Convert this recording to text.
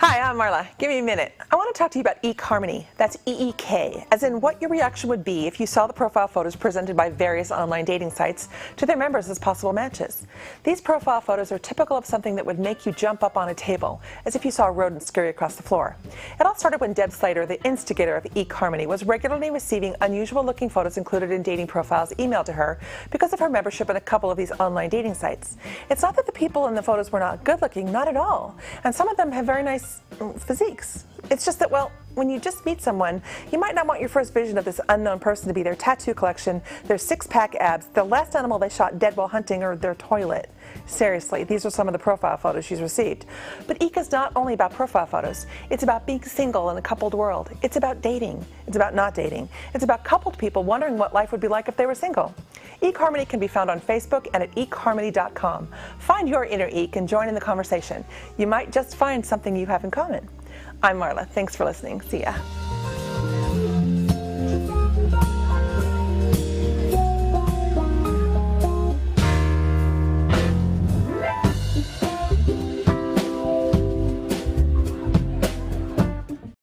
Hi, I'm Marla. Give me a minute. I want to talk to you about eHarmony. That's E-E-K, as in what your reaction would be if you saw the profile photos presented by various online dating sites to their members as possible matches. These profile photos are typical of something that would make you jump up on a table, as if you saw a rodent scurry across the floor. It all started when Deb Slater, the instigator of eHarmony, was regularly receiving unusual-looking photos included in dating profiles emailed to her because of her membership in a couple of these online dating sites. It's not that the people in the photos were not good-looking, not at all, and some of them have very nice physiques. It's just that, well, when you just meet someone, you might not want your first vision of this unknown person to be their tattoo collection, their six-pack abs, the last animal they shot dead while hunting, or their toilet. Seriously, these are some of the profile photos she's received. But Eek is not only about profile photos. It's about being single in a coupled world. It's about dating. It's about not dating. It's about coupled people wondering what life would be like if they were single. eHarmony can be found on Facebook and at eHarmony.com. Find your inner Eek and join in the conversation. You might just find something you have in common. I'm Marla. Thanks for listening. See ya.